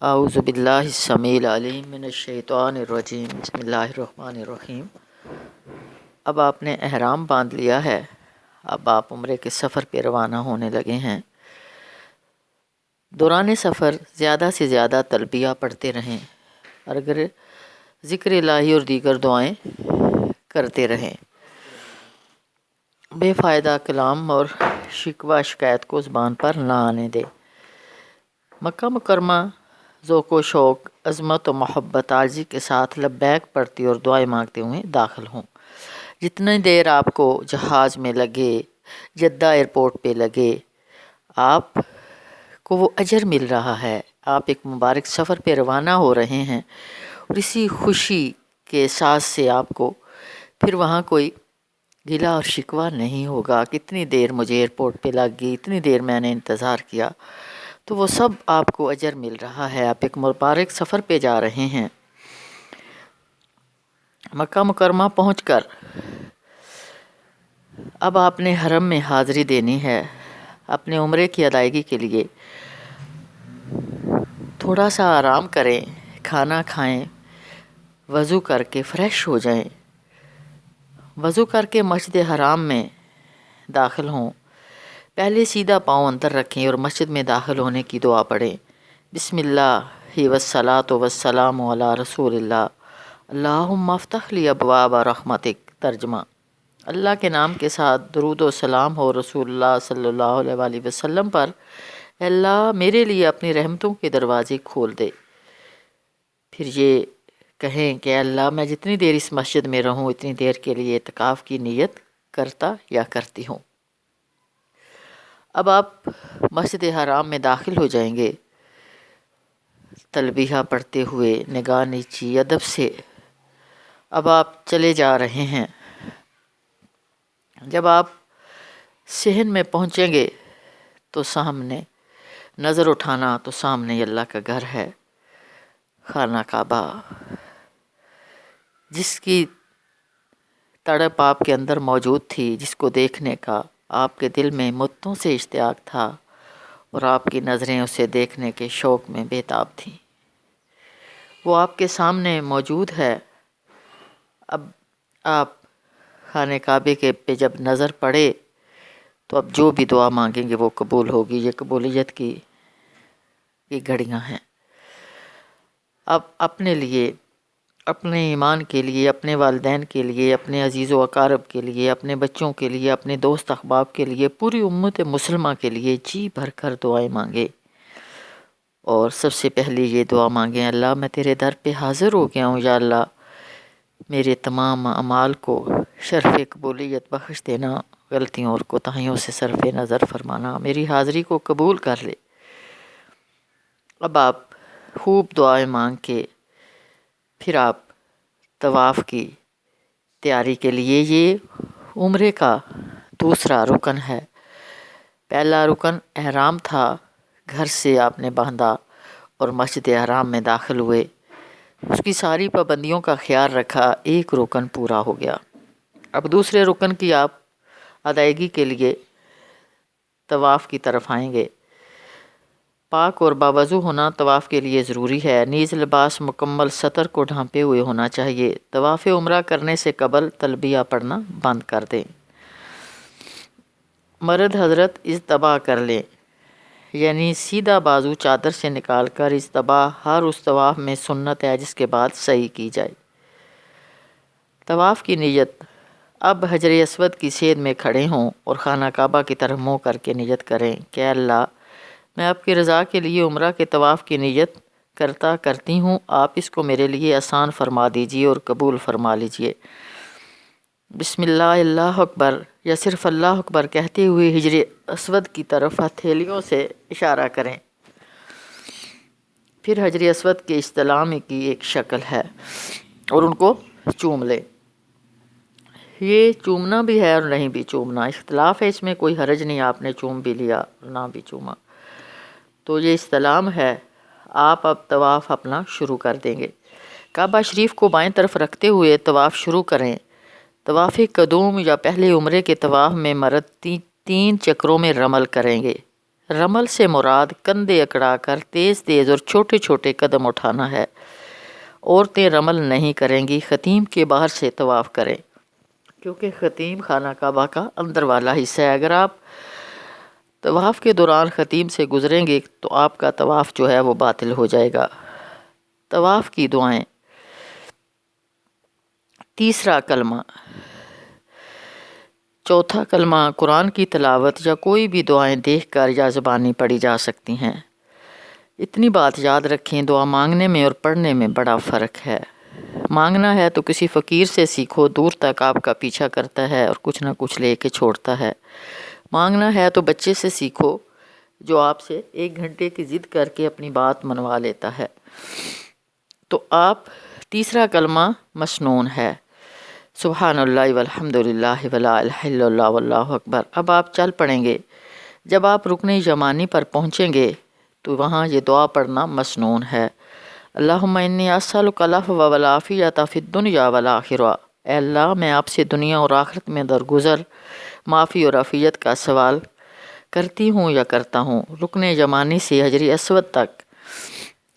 اعوذ باللہ السمیع العلیم من الشیطان الرجیم بسم اللہ الرحمن الرحیم۔ اب آپ نے احرام باندھ لیا ہے، اب آپ عمرے کے سفر پہ روانہ ہونے لگے ہیں۔ دوران سفر زیادہ سے زیادہ تلبیہ پڑھتے رہیں اور اگر ذکر الہی اور دیگر دعائیں کرتے رہیں۔ بے فائدہ کلام اور شکوہ شکایت کو زبان پر نہ آنے دے۔ مکہ مکرمہ ذوق و شوق، عظمت و محبت، عاجزی کے ساتھ لبیک پڑھتے اور دعائیں مانگتے ہوئے داخل ہوں۔ جتنی دیر آپ کو جہاز میں لگے، جدہ ایئرپورٹ پہ لگے، آپ کو وہ اجر مل رہا ہے۔ آپ ایک مبارک سفر پہ روانہ ہو رہے ہیں اور اسی خوشی کے احساس سے آپ کو پھر وہاں کوئی گلہ اور شکوہ نہیں ہوگا۔ کتنی دیر مجھے ایئرپورٹ پہ لگ گئی، اتنی دیر میں نے انتظار کیا، تو وہ سب آپ کو اجر مل رہا ہے۔ آپ ایک مبارک سفر پہ جا رہے ہیں۔ مکہ مکرمہ پہنچ کر اب آپ نے حرم میں حاضری دینی ہے۔ اپنے عمرے کی ادائیگی کے لیے تھوڑا سا آرام کریں، کھانا کھائیں، وضو کر کے فریش ہو جائیں۔ وضو کر کے مسجد حرام میں داخل ہوں۔ پہلے سیدھا پاؤں اندر رکھیں اور مسجد میں داخل ہونے کی دعا پڑھیں۔ بسم اللہ والصلاۃ والسلام علی رسول اللہ، اللہم افتح لی ابواب رحمتک۔ ترجمہ: اللہ کے نام کے ساتھ درود و سلام ہو رسول اللہ صلی اللہ علیہ وآلہ وسلم پر۔ اے اللہ میرے لیے اپنی رحمتوں کے دروازے کھول دے۔ پھر یہ کہیں کہ اے اللہ میں جتنی دیر اس مسجد میں رہوں اتنی دیر کے لیے اعتکاف کی نیت کرتا یا کرتی ہوں۔ اب آپ مسجد حرام میں داخل ہو جائیں گے۔ تلبیہ پڑھتے ہوئے، نگاہ نیچی ادب سے اب آپ چلے جا رہے ہیں۔ جب آپ صحن میں پہنچیں گے تو سامنے نظر اٹھانا تو سامنے اللہ کا گھر ہے، خانہ کعبہ، جس کی تڑپ آپ کے اندر موجود تھی، جس کو دیکھنے کا آپ کے دل میں مدتوں سے اشتیاق تھا اور آپ کی نظریں اسے دیکھنے کے شوق میں بے تاب تھیں، وہ آپ کے سامنے موجود ہے۔ اب آپ خانہ کعبے کے پہ جب نظر پڑے تو اب جو بھی دعا مانگیں گے وہ قبول ہوگی۔ یہ قبولیت کی گھڑیاں ہیں۔ اب اپنے لیے، اپنے ایمان کے لیے، اپنے والدین کے لیے، اپنے عزیز و اقارب کے لیے، اپنے بچوں کے لیے، اپنے دوست احباب کے لیے، پوری امت مسلمہ کے لیے جی بھر کر دعائیں مانگے۔ اور سب سے پہلے یہ دعا مانگیں: اللہ میں تیرے در پہ حاضر ہو گیا ہوں، یا اللہ میرے تمام اعمال کو شرف قبولیت بخش دینا، غلطیوں اور کوتاہیوں سے صرف نظر فرمانا، میری حاضری کو قبول کر لے۔ اب آپ خوب دعائیں مانگ کے پھر آپ طواف کی تیاری کے لیے، یہ عمرے کا دوسرا رکن ہے۔ پہلا رکن احرام تھا، گھر سے آپ نے باندھا اور مسجد حرام میں داخل ہوئے، اس کی ساری پابندیوں کا خیال رکھا، ایک رکن پورا ہو گیا۔ اب دوسرے رکن کی آپ ادائیگی کے لیے طواف کی طرف آئیں گے۔ پاک اور باوضو ہونا طواف کے لیے ضروری ہے، نیز لباس مکمل سطر کو ڈھانپے ہوئے ہونا چاہیے۔ طواف عمرہ کرنے سے قبل تلبیہ پڑھنا بند کر دیں۔ مرد حضرت اجتباء کر لیں، یعنی سیدھا بازو چادر سے نکال کر اجتباء ہر اس طواف میں سنت ہے جس کے بعد سعی کی جائے۔ طواف کی نیت: اب حجر اسود کی سید میں کھڑے ہوں اور خانہ کعبہ کی طرف منہ کر کے نیت کریں کہ اللہ میں آپ کی رضا کے لیے عمرہ کے طواف کی نیت کرتی ہوں، آپ اس کو میرے لیے آسان فرما دیجیے اور قبول فرما لیجیے۔ بسم اللہ، اللہ اکبر یا صرف اللہ اکبر کہتے ہوئے حجر اسود کی طرف ہتھیلیوں سے اشارہ کریں۔ پھر حجر اسود کے استلام کی ایک شکل ہے اور ان کو چوم لیں۔ یہ چومنا بھی ہے اور نہیں بھی چومنا، اختلاف ہے، اس میں کوئی حرج نہیں، آپ نے چوم بھی لیا اور نہ بھی چوما، تو یہ استلام ہے۔ آپ اب طواف اپنا شروع کر دیں گے۔ کعبہ شریف کو بائیں طرف رکھتے ہوئے طواف شروع کریں۔ طواف قدوم یا پہلے عمرے کے طواف میں مرد 3 چکروں میں رمل کریں گے۔ رمل سے مراد کندھے اکڑا کر تیز تیز اور چھوٹے چھوٹے قدم اٹھانا ہے۔ عورتیں رمل نہیں کریں گی، خطیم کے باہر سے طواف کریں، کیونکہ خطیم خانہ کعبہ کا اندر والا حصہ ہے۔ اگر آپ طواف کے دوران خطیم سے گزریں گے تو آپ کا طواف جو ہے وہ باطل ہو جائے گا۔ طواف کی دعائیں۔ تیسرا کلمہ۔ چوتھا کلمہ قرآن کی تلاوت یا کوئی بھی دعائیں دیکھ کر یا زبانی پڑھی جا سکتی ہیں۔ اتنی بات یاد رکھیں، دعا مانگنے میں اور پڑھنے میں بڑا فرق ہے۔ مانگنا ہے تو کسی فقیر سے سیکھو، دور تک آپ کا پیچھا کرتا ہے اور کچھ نہ کچھ لے کے چھوڑتا ہے۔ مانگنا ہے تو بچے سے سیکھو جو آپ سے 1 گھنٹے کی ضد کر کے اپنی بات منوا لیتا ہے۔ تو آپ تیسرا کلمہ مسنون ہے، سبحان اللہ والحمد للہ ولا الہ الا اللہ واللہ اکبر۔ اب آپ چل پڑیں گے، جب آپ رکن یمانی پر پہنچیں گے تو وہاں یہ دعا پڑھنا مسنون ہے، اللہم انی اسألک العفو والعافیۃ فی الدنیا والآخرہ۔ اے اللہ، میں آپ سے دنیا اور آخرت میں درگزر، معافی اور عافیت کا سوال کرتی ہوں یا کرتا ہوں۔ رکن یمانی سے حجر اسود تک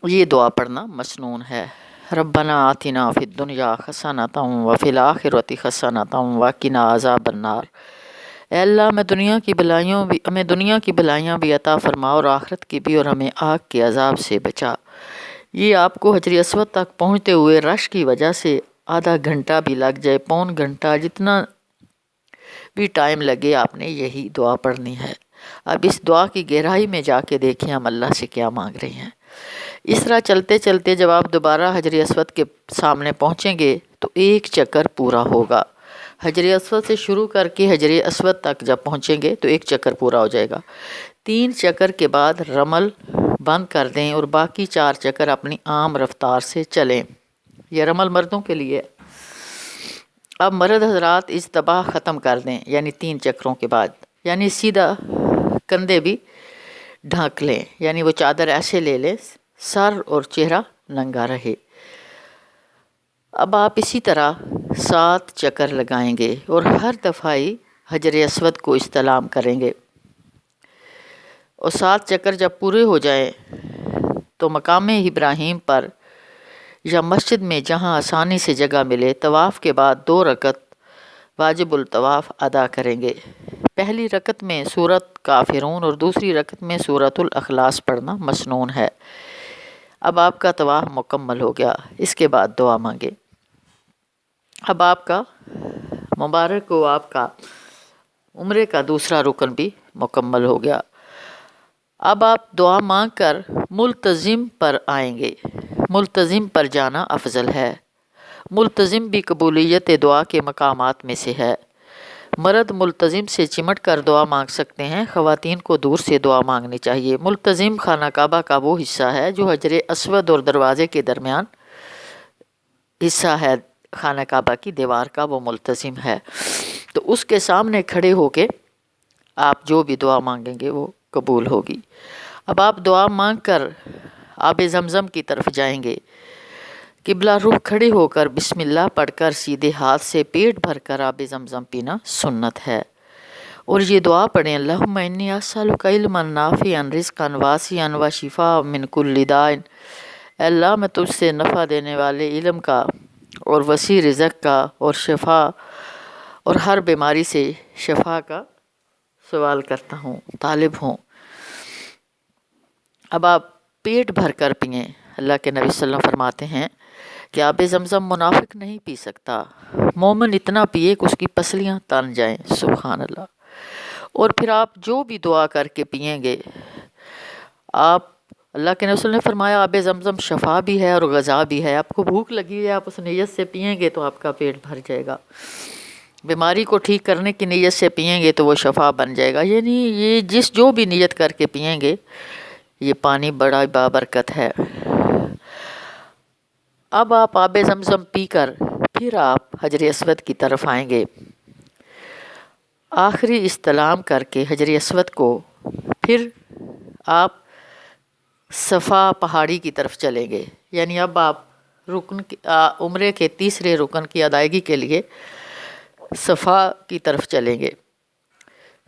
یہ دعا پڑھنا مسنون ہے۔ ربنا آتنا فی الدنیا حسنۃ وفی الآخرۃ حسنۃ وقنا عذاب النار۔ اے اللہ، ہمیں دنیا کی بھلائیاں بھی عطا فرما اور آخرت کی بھی، اور ہمیں آگ کے عذاب سے بچا۔ یہ آپ کو حجر اسود تک پہنچتے ہوئے رش کی وجہ سے آدھا گھنٹہ بھی لگ جائے، پون گھنٹہ، جتنا بھی ٹائم لگے، آپ نے یہی دعا پڑھنی ہے۔ اب اس دعا کی گہرائی میں جا کے دیکھیں ہم اللہ سے کیا مانگ رہے ہیں۔ اس طرح چلتے چلتے جب آپ دوبارہ حجر اسود کے سامنے پہنچیں گے تو 1 چکر پورا ہوگا۔ حجر اسود سے شروع کر کے حجر اسود تک جب پہنچیں گے تو 1 چکر پورا ہو جائے گا۔ 3 چکر کے بعد رمل بند کر دیں اور باقی 4 چکر اپنی عام رفتار سے چلیں۔ یہ رمل مردوں کے لیے۔ اب مرد حضرات اجتباہ ختم کر دیں، یعنی 3 چکروں کے بعد، یعنی سیدھا کندھے بھی ڈھانک لیں، یعنی وہ چادر ایسے لے لیں سر اور چہرہ ننگا رہے۔ اب آپ اسی طرح 7 چکر لگائیں گے اور ہر دفعہ ہی حجر اسود کو استلام کریں گے، اور 7 چکر جب پورے ہو جائیں تو مقام ابراہیم پر یا مسجد میں جہاں آسانی سے جگہ ملے، طواف کے بعد 2 رکعت واجب الطواف ادا کریں گے۔ پہلی رکعت میں سورۃ کافرون اور دوسری رکعت میں سورۃ الاخلاص پڑھنا مسنون ہے۔ اب آپ کا طواف مکمل ہو گیا، اس کے بعد دعا مانگیں۔ اب آپ کا مبارک ہو، آپ کا عمرے کا دوسرا رکن بھی مکمل ہو گیا۔ اب آپ دعا مانگ کر ملتزم پر آئیں گے۔ ملتزم پر جانا افضل ہے۔ ملتزم بھی قبولیت دعا کے مقامات میں سے ہے۔ مرد ملتزم سے چمٹ کر دعا مانگ سکتے ہیں، خواتین کو دور سے دعا مانگنی چاہیے۔ ملتزم خانہ کعبہ کا وہ حصہ ہے جو حجر اسود اور دروازے کے درمیان حصہ ہے، خانہ کعبہ کی دیوار کا، وہ ملتزم ہے۔ تو اس کے سامنے کھڑے ہو کے آپ جو بھی دعا مانگیں گے وہ قبول ہوگی۔ اب آپ دعا مانگ کر آب زمزم کی طرف جائیں گے۔ قبلہ رخ کھڑے ہو کر بسم اللہ پڑھ کر سیدھے ہاتھ سے پیٹ بھر کر آب زمزم پینا سنت ہے، اور یہ دعا پڑھیں، اللہم انی اسألک علما نافعا رزقا واسعا وشفاء من کل داء۔ اے اللہ، میں تجھ سے نفع دینے والے علم کا اور وسیع رزق کا اور شفا اور ہر بیماری سے شفا کا سوال کرتا ہوں، طالب ہوں۔ اب آپ پیٹ بھر کر پئیں۔ اللہ کے نبی صلی اللہ علیہ وسلم فرماتے ہیں کہ آب زمزم منافق نہیں پی سکتا، مومن اتنا پیے کہ اس کی پسلیاں تن جائیں، سبحان اللہ۔ اور پھر آپ جو بھی دعا کر کے پئیں گے، آپ اللہ کے نبی صلی اللہ علیہ وسلم نے فرمایا آب زمزم شفا بھی ہے اور غذا بھی ہے۔ آپ کو بھوک لگی ہے، آپ اس نیت سے پئیں گے تو آپ کا پیٹ بھر جائے گا۔ بیماری کو ٹھیک کرنے کی نیت سے پئیں گے تو وہ شفا بن جائے گا، یعنی یہ جو بھی نیت کر کے پئیں گے، یہ پانی بڑا بابرکت ہے۔ اب آپ آب زمزم پی کر پھر آپ حجر اسود کی طرف آئیں گے۔ آخری استلام کر کے حجر اسود کو پھر آپ صفا پہاڑی کی طرف چلیں گے، یعنی اب آپ عمرے کے تیسرے رکن کی ادائیگی کے لیے صفا کی طرف چلیں گے۔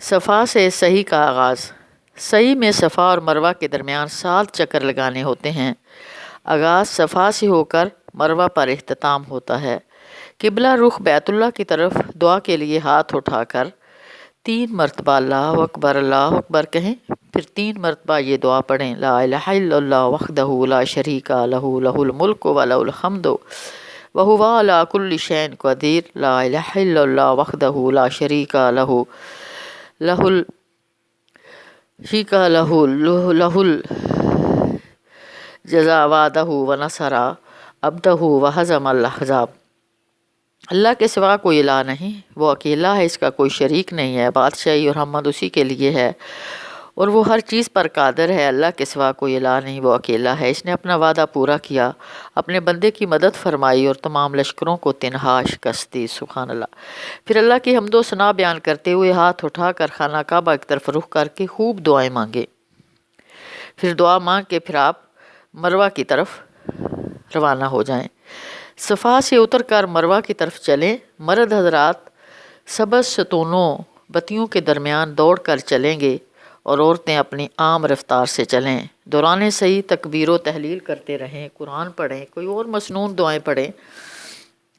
صفا سے صحیح کا آغاز سعی میں صفا اور مروہ کے درمیان 7 چکر لگانے ہوتے ہیں۔ آغاز صفا سے ہو کر مروہ پر اختتام ہوتا ہے۔ قبلہ رخ بیت اللہ کی طرف دعا کے لیے ہاتھ اٹھا کر 3 مرتبہ اللہ اکبر کہیں، پھر 3 مرتبہ یہ دعا پڑھیں، لا الہ الا اللہ وحدہ لا شریک لہ لہ الملک و لہ الحمد وہو علی کل شیء قدیر، لا الہ الا اللہ وحدہ لا شریک لہ لہ لہ الجزا وعدہ ونصر عبدہ وہزم الاحزاب۔ اللہ کے سوا کوئی الہ نہیں، وہ اکیلا ہے، اس کا کوئی شریک نہیں ہے، بادشاہی اور حمد اسی کے لیے ہے اور وہ ہر چیز پر قادر ہے۔ اللہ کے سوا کوئی الہ نہیں، وہ اکیلا ہے، اس نے اپنا وعدہ پورا کیا، اپنے بندے کی مدد فرمائی اور تمام لشکروں کو تنہا شکست دی۔ سبحان اللہ۔ پھر اللہ کی حمد و ثنا بیان کرتے ہوئے ہاتھ اٹھا کر خانہ کعبہ کی طرف رخ کر کے خوب دعائیں مانگے۔ پھر دعا مانگ کے پھر آپ مروہ کی طرف روانہ ہو جائیں۔ صفا سے اتر کر مروہ کی طرف چلیں۔ مرد حضرات سبز ستونوں بتیوں کے درمیان دوڑ کر چلیں گے اور عورتیں اپنی عام رفتار سے چلیں۔ دوران سعی تکبیر و تحلیل کرتے رہیں، قرآن پڑھیں، کوئی اور مسنون دعائیں پڑھیں،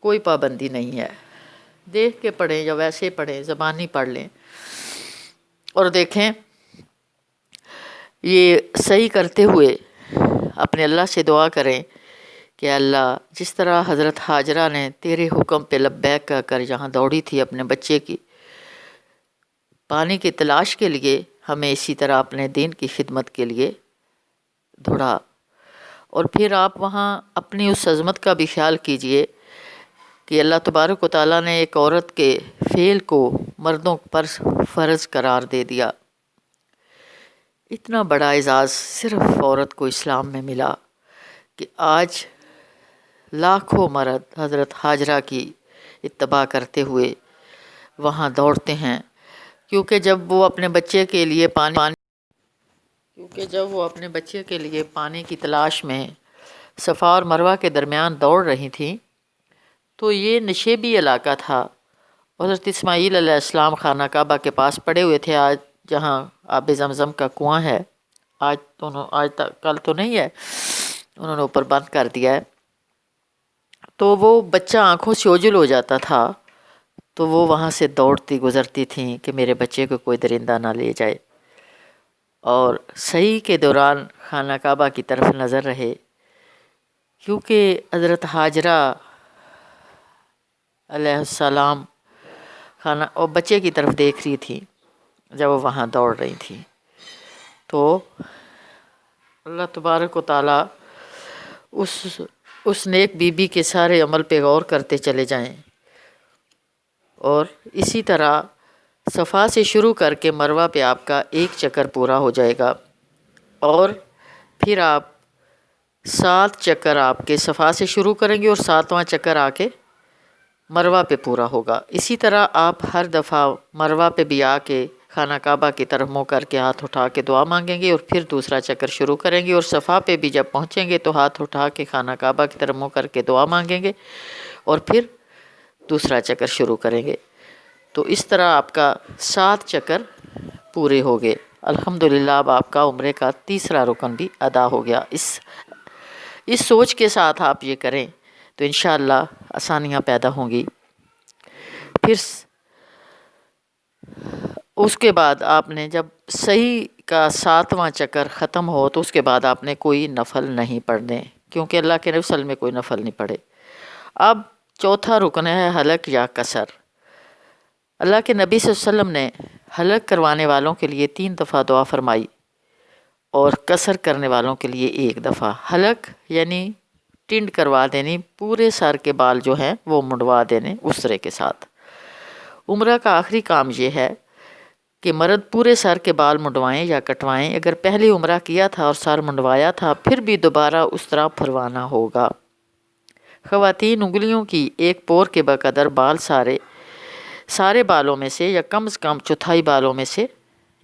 کوئی پابندی نہیں ہے، دیکھ کے پڑھیں یا ویسے پڑھیں، زبانی پڑھ لیں۔ اور دیکھیں یہ سعی کرتے ہوئے اپنے اللہ سے دعا کریں کہ اللہ جس طرح حضرت ہاجرہ نے تیرے حکم پہ لبیک کہہ کر یہاں دوڑی تھی اپنے بچے کی پانی کی تلاش کے لیے، ہمیں اسی طرح اپنے دین کی خدمت کے لیے دوڑا۔ اور پھر آپ وہاں اپنی اس عظمت کا بھی خیال کیجئے کہ اللہ تبارک و تعالیٰ نے ایک عورت کے فعل کو مردوں پر فرض قرار دے دیا۔ اتنا بڑا اعزاز صرف عورت کو اسلام میں ملا کہ آج لاکھوں مرد حضرت ہاجرہ کی اتباع کرتے ہوئے وہاں دوڑتے ہیں، کیونکہ جب وہ اپنے بچے کے لیے پانی کی تلاش میں صفا اور مروہ کے درمیان دوڑ رہی تھیں تو یہ نشیبی علاقہ تھا۔ حضرت اسماعیل علیہ السلام خانہ کعبہ کے پاس پڑے ہوئے تھے، آج جہاں آب زمزم کا کنواں ہے، کل تو نہیں ہے، انہوں نے اوپر بند کر دیا ہے، تو وہ بچہ آنکھوں سے اوجھل ہو جاتا تھا تو وہ وہاں سے دوڑتی گزرتی تھیں کہ میرے بچے کو کوئی درندہ نہ لے جائے، اور سعی کے دوران خانہ کعبہ کی طرف نظر رہے، کیونکہ حضرت ہاجرہ علیہ السلام خانہ اور بچے کی طرف دیکھ رہی تھی جب وہ وہاں دوڑ رہی تھی۔ تو اللہ تبارک و تعالیٰ اس نیک بی بی کے سارے عمل پہ غور کرتے چلے جائیں، اور اسی طرح صفا سے شروع کر کے مروہ پہ آپ کا 1 چکر پورا ہو جائے گا، اور پھر آپ 7 چکر آپ کے صفا سے شروع کریں گے اور 7واں چکر آ کے مروہ پہ پورا ہوگا۔ اسی طرح آپ ہر دفعہ مروہ پہ بھی آ کے خانہ کعبہ کی طرف منہ کر کے ہاتھ اٹھا کے دعا مانگیں گے اور پھر دوسرا چکر شروع کریں گے، اور صفا پہ بھی جب پہنچیں گے تو ہاتھ اٹھا کے خانہ کعبہ کی طرف منہ کر کے دعا مانگیں گے اور پھر دوسرا چکر شروع کریں گے۔ تو اس طرح آپ کا 7 چکر پورے ہو گئے۔ الحمدللہ اب آپ کا عمرے کا تیسرا رکن بھی ادا ہو گیا۔ اس سوچ کے ساتھ آپ یہ کریں تو انشاءاللہ آسانیاں پیدا ہوں گی۔ پھر اس کے بعد آپ نے جب صحیح کا 7واں چکر ختم ہو تو اس کے بعد آپ نے کوئی نفل نہیں پڑھنے، کیونکہ اللہ کے نبی صلی اللہ علیہ وسلم میں کوئی نفل نہیں پڑھے۔ اب چوتھا رکن ہے حلق یا قصر۔ اللہ کے نبی صلی اللہ علیہ وسلم نے حلق کروانے والوں کے لیے 3 دفعہ دعا فرمائی اور قصر کرنے والوں کے لیے 1 دفعہ۔ حلق یعنی ٹنڈ کروا دینی، پورے سر کے بال جو ہیں وہ منڈوا دینے اسرے کے ساتھ۔ عمرہ کا آخری کام یہ ہے کہ مرد پورے سر کے بال منڈوائیں یا کٹوائیں۔ اگر پہلے عمرہ کیا تھا اور سر منڈوایا تھا پھر بھی دوبارہ اس طرح پھروانا ہوگا۔ خواتین انگلیوں کی 1 پور کے بقدر بال سارے بالوں میں سے یا کم از کم چوتھائی بالوں میں سے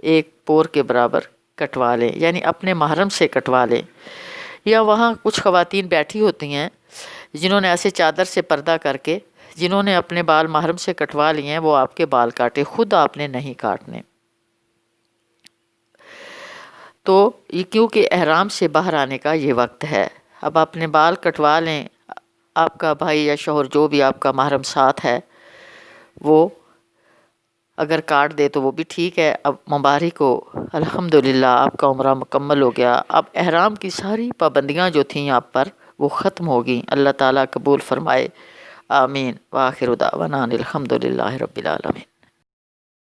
1 پور کے برابر کٹوا لیں، یعنی اپنے محرم سے کٹوا لیں، یا وہاں کچھ خواتین بیٹھی ہوتی ہیں جنہوں نے ایسے چادر سے پردہ کر کے جنہوں نے اپنے بال محرم سے کٹوا لیے ہیں وہ آپ کے بال کاٹے، خود آپ نے نہیں کاٹنے۔ تو یہ کیونکہ احرام سے باہر آنے کا یہ وقت ہے. اب اپنے بال کٹوا لیں. آپ کا بھائی یا شوہر جو بھی آپ کا محرم ساتھ ہے وہ اگر کاٹ دے تو وہ بھی ٹھیک ہے. اب مبارک ہو، الحمدللہ آپ کا عمرہ مکمل ہو گیا. اب احرام کی ساری پابندیاں جو تھیں آپ پر وہ ختم ہو گئیں. اللہ تعالیٰ قبول فرمائے. آمین. وآخر دعوانا الحمدللہ رب العالمین.